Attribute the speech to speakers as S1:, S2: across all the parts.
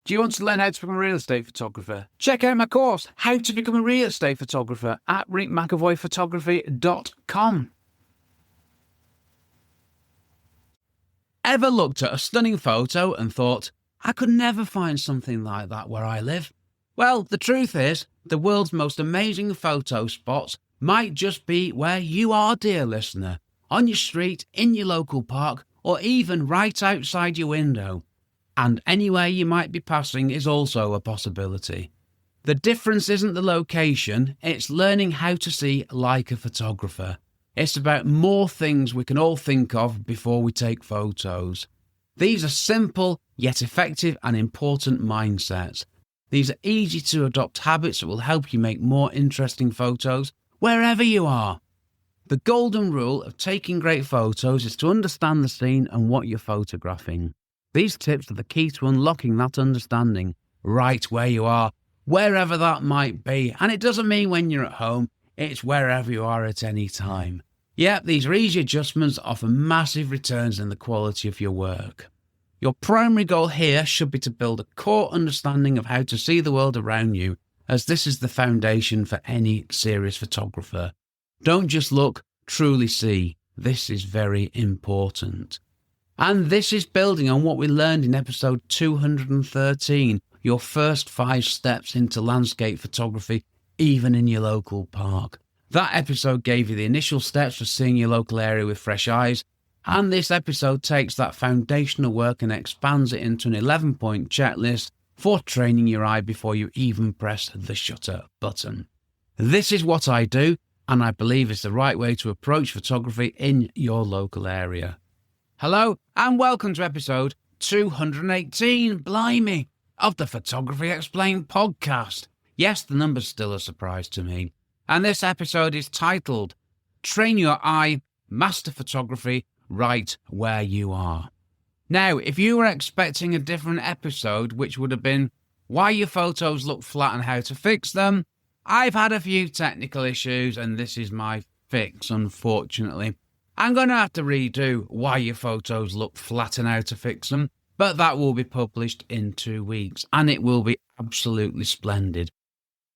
S1: Do you want to learn how to become a real estate photographer? Check out my course, How to Become a Real Estate Photographer, at rickmcevoyphotography.com. Ever looked at a stunning photo and thought, I could never find something like that where I live? Well, the truth is, the world's most amazing photo spots might just be where you are, dear listener. On your street, in your local park, or even right outside your window. And anywhere you might be passing is also a possibility. The difference isn't the location, it's learning how to see like a photographer. It's about more things we can all think of before we take photos. These are simple, yet effective and important mindsets. These are easy to adopt habits that will help you make more interesting photos wherever you are. The golden rule of taking great photos is to understand the scene and what you're photographing. These tips are the key to unlocking that understanding right where you are, wherever that might be. And it doesn't mean when you're at home, it's wherever you are at any time. Yep, these are easy adjustments offer massive returns in the quality of your work. Your primary goal here should be to build a core understanding of how to see the world around you, as this is the foundation for any serious photographer. Don't just look, truly see. This is very important. And this is building on what we learned in episode 213, your first 5 steps into landscape photography, even in your local park. That episode gave you the initial steps for seeing your local area with fresh eyes, and this episode takes that foundational work and expands it into an 11-point checklist for training your eye before you even press the shutter button. This is what I do, and I believe it's the right way to approach photography in your local area. Hello, and welcome to episode 218, blimey, of the Photography Explained podcast. Yes, the number's still a surprise to me. And this episode is titled, Train Your Eye, Master Photography, Right Where You Are. Now, if you were expecting a different episode, which would have been why your photos look flat and how to fix them, I've had a few technical issues and this is my fix, unfortunately. I'm going to have to redo why your photos look flat and how to fix them, but that will be published in 2 weeks, and it will be absolutely splendid.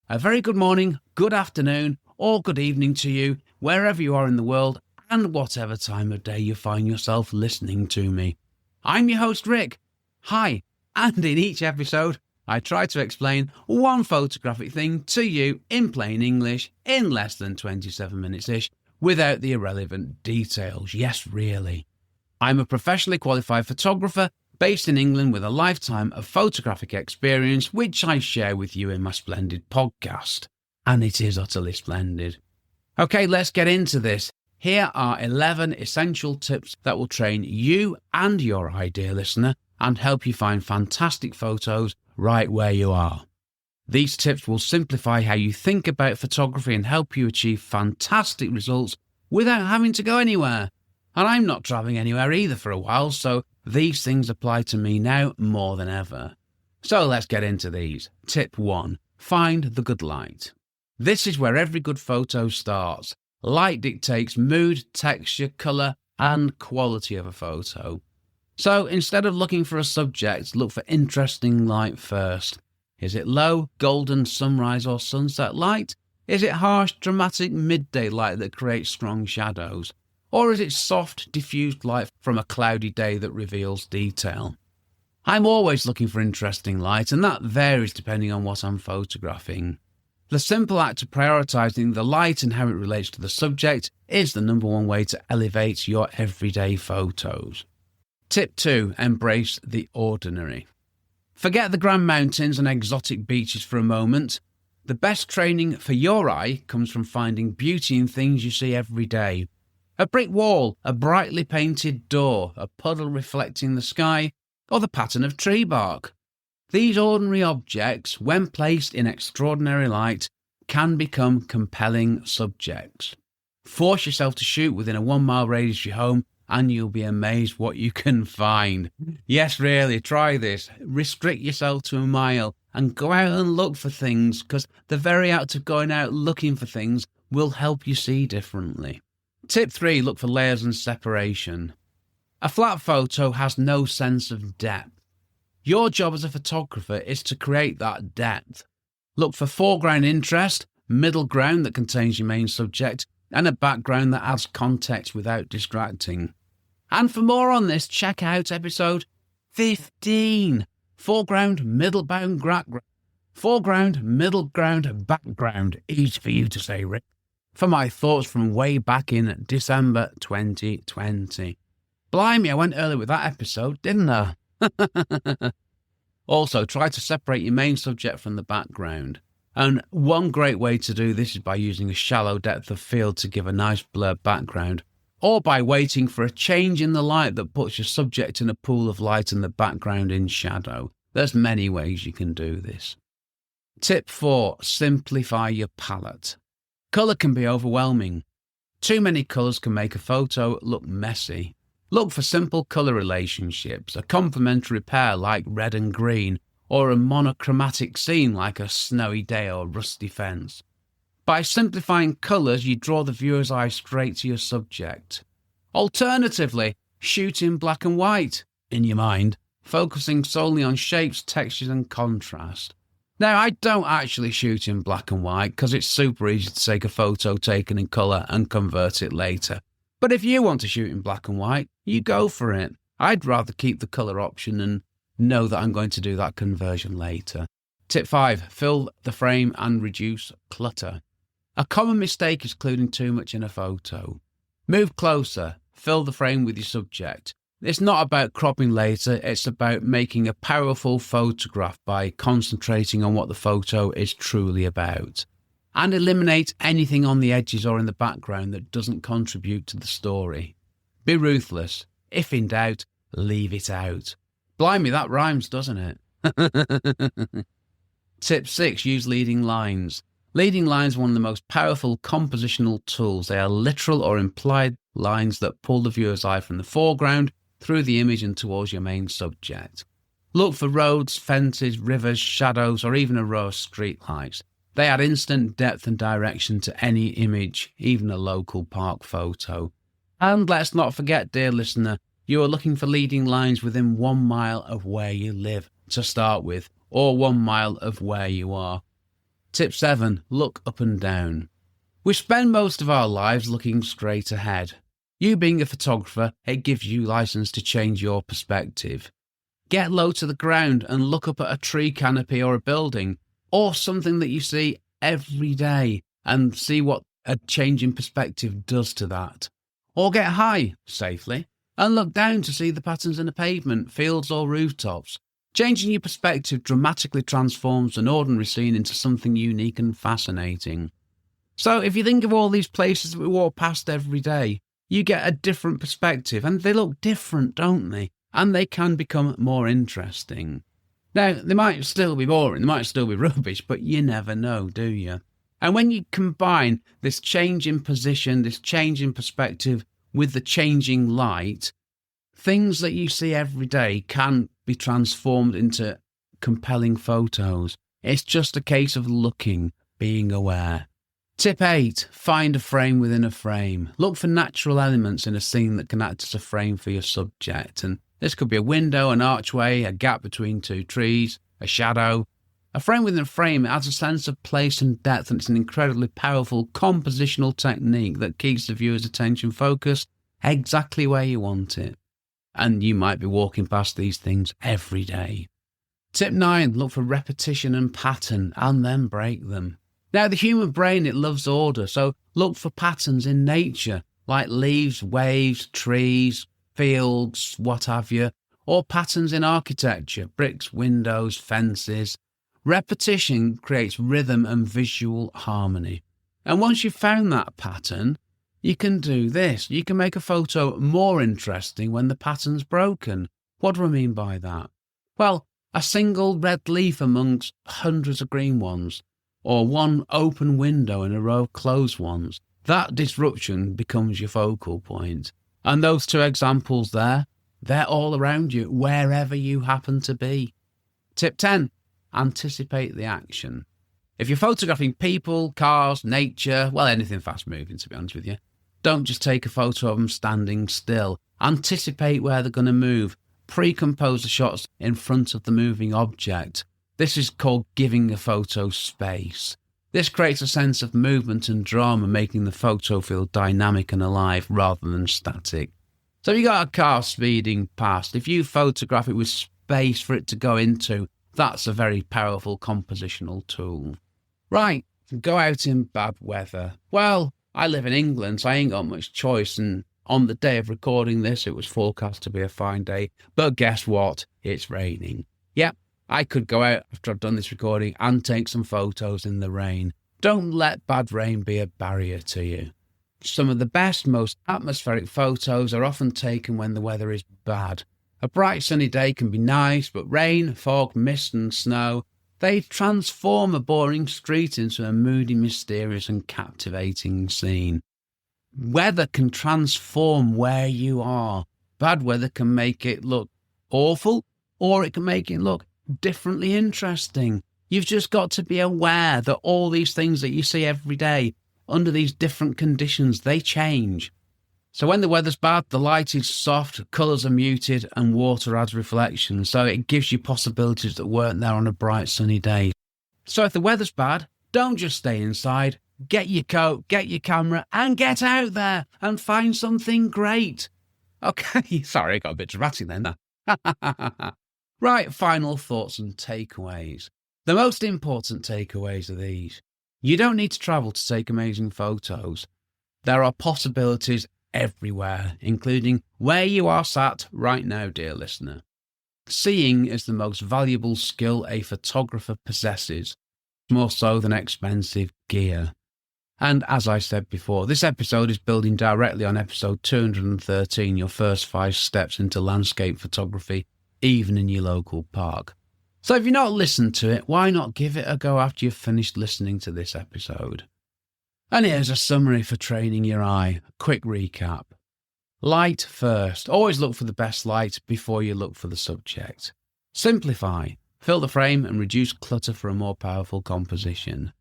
S1: A very good morning, good afternoon, or good evening to you, wherever you are in the world, and whatever time of day you find yourself listening to me. I'm your host, Rick. Hi, and in each episode, I try to explain one photographic thing to you in plain English in less than 27 minutes-ish, without the irrelevant details. Yes, really. I'm a professionally qualified photographer based in England with a lifetime of photographic experience, which I share with you in my splendid podcast. And it is utterly splendid. Okay, let's get into this. Here are 11 essential tips that will train you and your ideal listener and help you find fantastic photos right where you are. These tips will simplify how you think about photography and help you achieve fantastic results without having to go anywhere. And I'm not travelling anywhere either for a while, so these things apply to me now more than ever. So let's get into these. Tip 1. Find the good light. This is where every good photo starts. Light dictates mood, texture, colour, and quality of a photo. So instead of looking for a subject, look for interesting light first. Is it low, golden sunrise or sunset light? Is it harsh, dramatic midday light that creates strong shadows? Or is it soft, diffused light from a cloudy day that reveals detail? I'm always looking for interesting light, and that varies depending on what I'm photographing. The simple act of prioritising the light and how it relates to the subject is the number one way to elevate your everyday photos. Tip 2. Embrace the ordinary. Forget the grand mountains and exotic beaches for a moment. The best training for your eye comes from finding beauty in things you see every day. A brick wall, a brightly painted door, a puddle reflecting the sky, or the pattern of tree bark. These ordinary objects, when placed in extraordinary light, can become compelling subjects. Force yourself to shoot within a 1-mile radius of your home and you'll be amazed what you can find. Yes, really, try this. Restrict yourself to a mile and go out and look for things, because the very act of going out looking for things will help you see differently. Tip 3, look for layers and separation. A flat photo has no sense of depth. Your job as a photographer is to create that depth. Look for foreground interest, middle ground that contains your main subject, and a background that adds context without distracting. And for more on this, check out episode 15, Foreground, Middle Ground, Foreground, Middle Ground, Background. Easy for you to say, Rick. For my thoughts from way back in December 2020. Blimey, I went early with that episode, didn't I? Also, try to separate your main subject from the background. And one great way to do this is by using a shallow depth of field to give a nice blurred background, or by waiting for a change in the light that puts your subject in a pool of light and the background in shadow. There's many ways you can do this. Tip 4. Simplify your palette. Colour can be overwhelming. Too many colours can make a photo look messy. Look for simple colour relationships, a complementary pair like red and green, or a monochromatic scene like a snowy day or rusty fence. By simplifying colours, you draw the viewer's eye straight to your subject. Alternatively, shoot in black and white, in your mind, focusing solely on shapes, textures and contrast. Now, I don't actually shoot in black and white because it's super easy to take a photo taken in colour and convert it later. But if you want to shoot in black and white, you go for it. I'd rather keep the colour option and know that I'm going to do that conversion later. Tip 5. Fill the frame and reduce clutter. A common mistake is including too much in a photo. Move closer. Fill the frame with your subject. It's not about cropping later, it's about making a powerful photograph by concentrating on what the photo is truly about. And eliminate anything on the edges or in the background that doesn't contribute to the story. Be ruthless. If in doubt, leave it out. Blimey, that rhymes, doesn't it? Tip 6. Use leading lines. Leading lines are one of the most powerful compositional tools. They are literal or implied lines that pull the viewer's eye from the foreground through the image and towards your main subject. Look for roads, fences, rivers, shadows, or even a row of streetlights. They add instant depth and direction to any image, even a local park photo. And let's not forget, dear listener, you are looking for leading lines within 1 mile of where you live to start with, or 1 mile of where you are. Tip 7. Look up and down. We spend most of our lives looking straight ahead. You being a photographer, it gives you license to change your perspective. Get low to the ground and look up at a tree canopy or a building, or something that you see every day, and see what a change in perspective does to that. Or get high, safely, and look down to see the patterns in the pavement, fields or rooftops. Changing your perspective dramatically transforms an ordinary scene into something unique and fascinating. So if you think of all these places that we walk past every day, you get a different perspective, and they look different, don't they? And they can become more interesting. Now, they might still be boring, they might still be rubbish, but you never know, do you? And when you combine this change in position, this change in perspective with the changing light, things that you see every day can be transformed into compelling photos. It's just a case of looking, being aware. Tip 8. Find a frame within a frame. Look for natural elements in a scene that can act as a frame for your subject. And this could be a window, an archway, a gap between two trees, a shadow. A frame within a frame adds a sense of place and depth, and it's an incredibly powerful compositional technique that keeps the viewer's attention focused exactly where you want it. And you might be walking past these things every day. Tip 9. Look for repetition and pattern, and then break them. Now, the human brain, it loves order, so look for patterns in nature, like leaves, waves, trees, fields, what have you, or patterns in architecture, bricks, windows, fences. Repetition creates rhythm and visual harmony. And once you've found that pattern, you can do this. You can make a photo more interesting when the pattern's broken. What do I mean by that? Well, a single red leaf amongst hundreds of green ones, or one open window in a row of closed ones. That disruption becomes your focal point. And those two examples there, they're all around you, wherever you happen to be. Tip 10. Anticipate the action. If you're photographing people, cars, nature, well, anything fast-moving, to be honest with you, don't just take a photo of them standing still. Anticipate where they're going to move. pre-compose the shots in front of the moving object. This is called giving a photo space. This creates a sense of movement and drama, making the photo feel dynamic and alive rather than static. So if you got a car speeding past, if you photograph it with space for it to go into, that's a very powerful compositional tool. Right, go out in bad weather. Well, I live in England, so I ain't got much choice, and on the day of recording this, it was forecast to be a fine day, but guess what? It's raining. Yep, I could go out after I've done this recording and take some photos in the rain. Don't let bad rain be a barrier to you. Some of the best, most atmospheric photos are often taken when the weather is bad. A bright sunny day can be nice, but rain, fog, mist and snow, they transform a boring street into a moody, mysterious and captivating scene. Weather can transform where you are. Bad weather can make it look awful, or it can make it look differently interesting. You've just got to be aware that all these things that you see every day, under these different conditions, they change. So when the weather's bad, the light is soft, colours are muted, and water adds reflection, so it gives you possibilities that weren't there on a bright sunny day. So if the weather's bad, don't just stay inside. Get your coat, get your camera, and get out there and find something great. Okay, sorry, I got a bit dramatic then. Right, final thoughts and takeaways. The most important takeaways are these. You don't need to travel to take amazing photos. There are possibilities everywhere, including where you are sat right now, dear listener. Seeing is the most valuable skill a photographer possesses, more so than expensive gear. And as I said before, this episode is building directly on episode 213, your first 5 steps into landscape photography, even in your local park. So if you've not listened to it, why not give it a go after you've finished listening to this episode? And here's a summary for training your eye. A quick recap. Light first. Always look for the best light before you look for the subject. Simplify. Fill the frame and reduce clutter for a more powerful composition.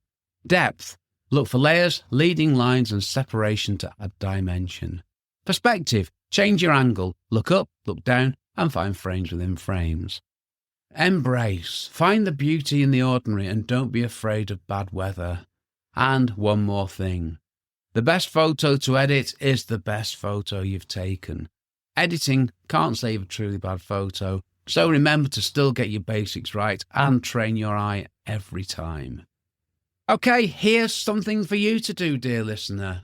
S1: Depth. Look for layers, leading lines and separation to add dimension. Perspective. Change your angle. Look up, look down and find frames within frames. Embrace. Find the beauty in the ordinary and don't be afraid of bad weather. And one more thing. The best photo to edit is the best photo you've taken. Editing can't save a truly bad photo, so remember to still get your basics right and train your eye every time. Okay, here's something for you to do, dear listener.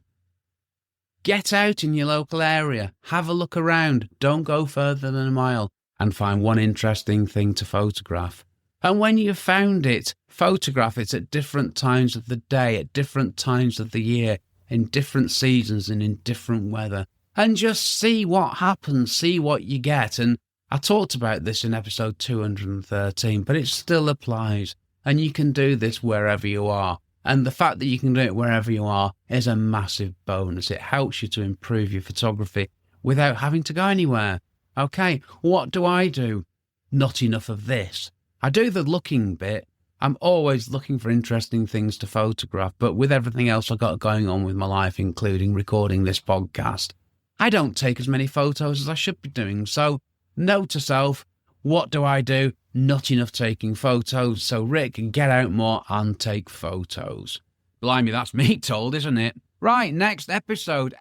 S1: Get out in your local area, have a look around, don't go further than a mile, and find one interesting thing to photograph. And when you've found it, photograph it at different times of the day, at different times of the year, in different seasons and in different weather. And just see what happens, see what you get. And I talked about this in episode 213, but it still applies. And you can do this wherever you are. And the fact that you can do it wherever you are is a massive bonus. It helps you to improve your photography without having to go anywhere. Okay, what do? Not enough of this. I do the looking bit. I'm always looking for interesting things to photograph, but with everything else I've got going on with my life, including recording this podcast, I don't take as many photos as I should be doing. So, note to self, what do? Not enough taking photos. So, Rick, get out more and take photos. Blimey, that's me told, isn't it? Right, next episode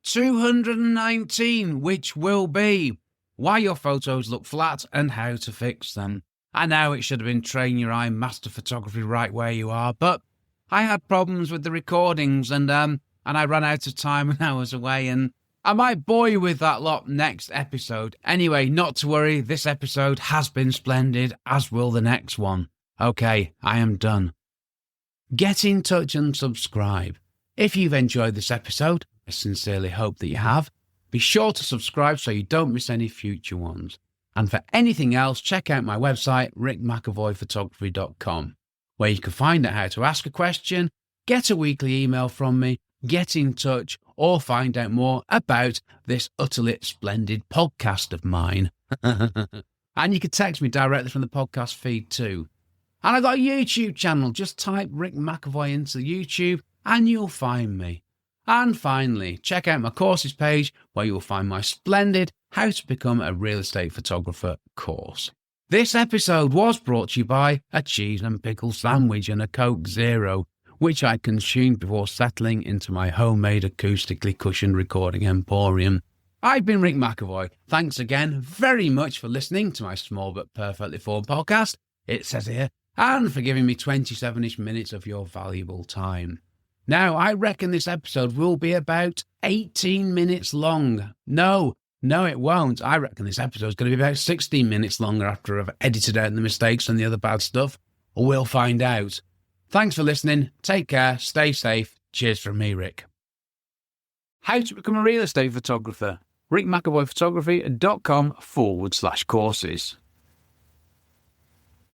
S1: 219, which will be why your photos look flat and how to fix them. I know it should have been train your eye master photography right where you are, but I had problems with the recordings and I ran out of time when I was away, and I might bore you with that lot next episode. Anyway, not to worry, this episode has been splendid, as will the next one. Okay, I am done. Get in touch and subscribe. If you've enjoyed this episode, I sincerely hope that you have. Be sure to subscribe so you don't miss any future ones. And for anything else, check out my website, rickmcavoyphotography.com, where you can find out how to ask a question, get a weekly email from me, get in touch, or find out more about this utterly splendid podcast of mine. And you can text me directly from the podcast feed too. And I've got a YouTube channel. Just type Rick McEvoy into YouTube and you'll find me. And finally, check out my courses page where you'll find my splendid How to Become a Real Estate Photographer course. This episode was brought to you by a cheese and pickle sandwich and a Coke Zero, which I consumed before settling into my homemade acoustically cushioned recording emporium. I've been Rick McEvoy. Thanks again very much for listening to my small but perfectly formed podcast, it says here, and for giving me 27-ish minutes of your valuable time. Now, I reckon this episode will be about 18 minutes long. No, it won't. I reckon this episode is going to be about 16 minutes longer after I've edited out the mistakes and the other bad stuff. We'll find out. Thanks for listening. Take care. Stay safe. Cheers from me, Rick. How to become a real estate photographer. rickmcavoyphotography.com/courses.